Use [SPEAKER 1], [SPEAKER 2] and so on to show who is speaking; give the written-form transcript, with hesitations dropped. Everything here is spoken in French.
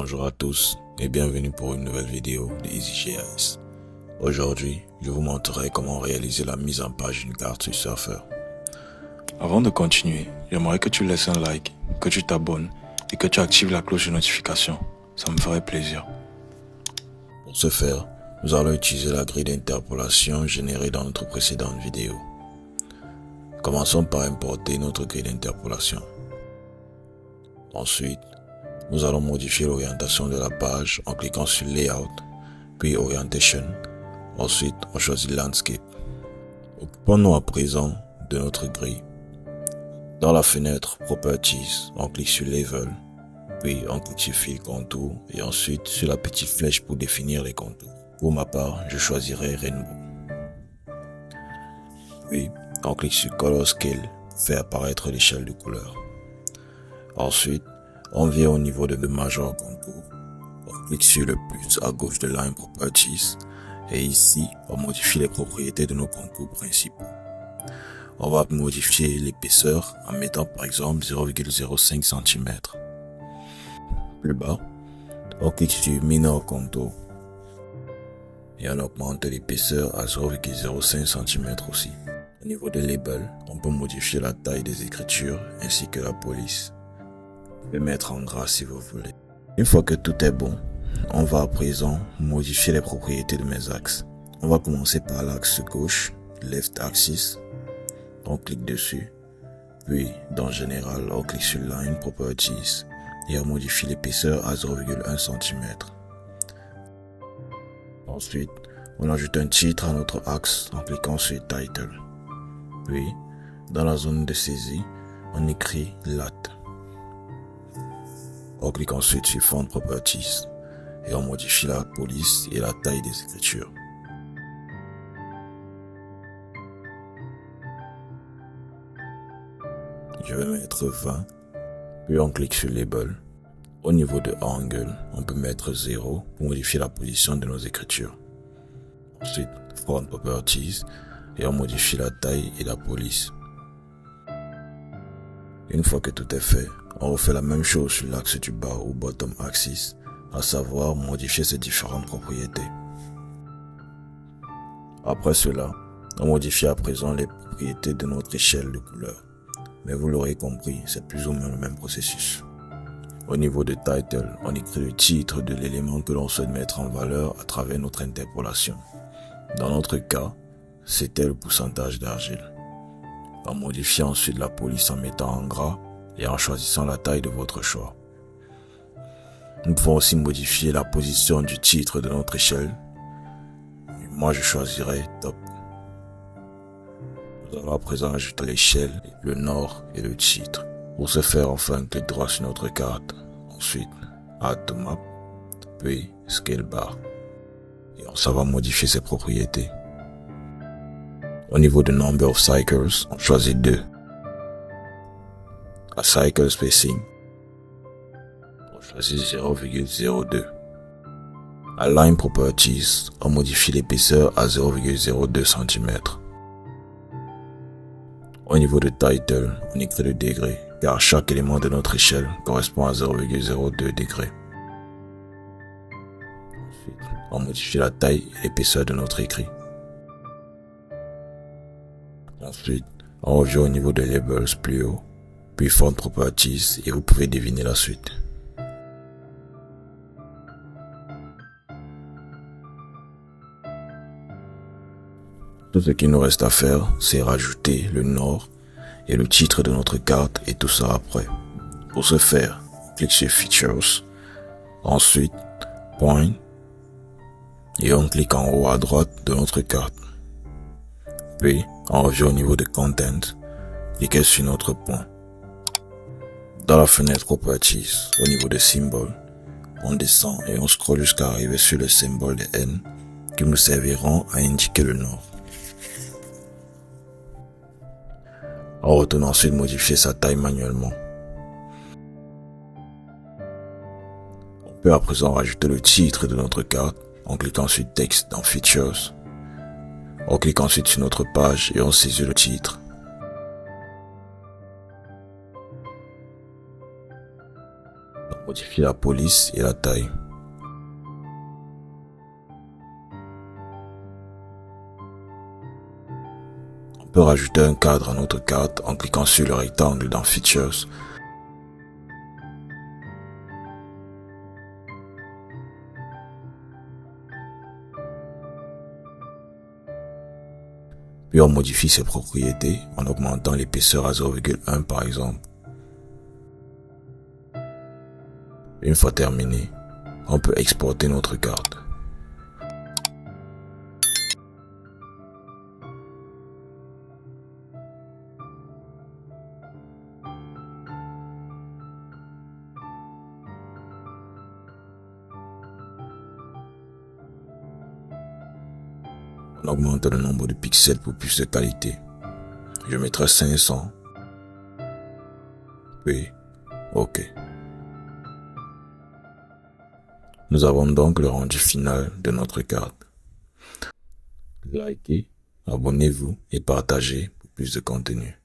[SPEAKER 1] Bonjour à tous et bienvenue pour une nouvelle vidéo de EasyGIS. Aujourd'hui, je vous montrerai comment réaliser la mise en page d'une carte sur Surfer. Avant de continuer, j'aimerais que tu laisses un like, que tu t'abonnes et que tu actives la cloche de notification. Ça me ferait plaisir. Pour ce faire, nous allons utiliser la grille d'interpolation générée dans notre précédente vidéo. Commençons par importer notre grille d'interpolation. Ensuite, nous allons modifier l'orientation de la page en cliquant sur Layout, puis Orientation. Ensuite, on choisit Landscape. Occupons-nous à présent de notre grille. Dans la fenêtre Properties, on clique sur Level, puis on clique sur Fill Contour et ensuite sur la petite flèche pour définir les contours. Pour ma part, je choisirai Rainbow. Puis, on clique sur Color Scale pour faire apparaître l'échelle de couleur. Ensuite, on vient au niveau de Major Contour. On clique sur le plus à gauche de Line Properties et ici, on modifie les propriétés de nos contours principaux. On va modifier l'épaisseur en mettant par exemple 0,05 cm. Plus bas, on clique sur Minor Contour et on augmente l'épaisseur à 0,05 cm aussi. Au niveau des labels, on peut modifier la taille des écritures ainsi que la police. Vous pouvez mettre en gras si vous voulez. Une fois que tout est bon, on va à présent modifier les propriétés de mes axes. On va commencer par l'axe gauche, Left Axis. On clique dessus. Puis, dans Général, on clique sur Line Properties et on modifie l'épaisseur à 0,1 cm. Ensuite, on ajoute un titre à notre axe en cliquant sur Title. Puis, dans la zone de saisie, on écrit LAT. On clique ensuite sur Font Properties et on modifie la police et la taille des écritures. Je vais mettre 20, puis on clique sur Label. Au niveau de Angle, on peut mettre 0 pour modifier la position de nos écritures. Ensuite, Font Properties et on modifie la taille et la police. Une fois que tout est fait, on refait la même chose sur l'axe du bas ou Bottom Axis, à savoir modifier ces différentes propriétés. Après cela, on modifie à présent les propriétés de notre échelle de couleur. Mais vous l'aurez compris, c'est plus ou moins le même processus. Au niveau de Title, on écrit le titre de l'élément que l'on souhaite mettre en valeur à travers notre interpolation. Dans notre cas, c'était le pourcentage d'argile. On modifie ensuite la police en mettant en gras et en choisissant la taille de votre choix. Nous pouvons aussi modifier la position du titre de notre échelle. Moi, je choisirai Top. Nous allons à présent ajouter l'échelle, le nord et le titre. Pour ce faire, on fait un clic droit sur notre carte. Ensuite, Add to Map, puis Scale Bar. Et on s'en va modifier ses propriétés. Au niveau de Number of Cycles, on choisit 2. À Cycle Spacing, on choisit 0,02. À Line Properties, on modifie l'épaisseur à 0,02 cm. Au niveau de Title, on écrit le degré, car chaque élément de notre échelle correspond à 0,02 degrés. Ensuite, on modifie la taille et l'épaisseur de notre écrit. Ensuite, on revient au niveau de Labels plus haut, puis Font Properties et vous pouvez deviner la suite. Tout ce qu'il nous reste à faire, c'est rajouter le nord et le titre de notre carte et tout ça après. Pour ce faire, on clique sur Features, ensuite Point et on clique en haut à droite de notre carte. Puis, on revient au niveau de Content, cliquez sur notre point. Dans la fenêtre Properties, au niveau de Symbol, on descend et on scrolle jusqu'à arriver sur le symbole de N qui nous serviront à indiquer le nord. On retourne ensuite modifier sa taille manuellement. On peut à présent rajouter le titre de notre carte en cliquant sur Texte dans Features. On clique ensuite sur notre page et on saisit le titre. Modifier la police et la taille. On peut rajouter un cadre à notre carte en cliquant sur le rectangle dans Features. Puis on modifie ses propriétés en augmentant l'épaisseur à 0,1 par exemple. Une fois terminé, on peut exporter notre carte. On augmente le nombre de pixels pour plus de qualité. Je mettrai 500. Puis, OK. Nous avons donc le rendu final de notre carte. Likez, abonnez-vous et partagez pour plus de contenu.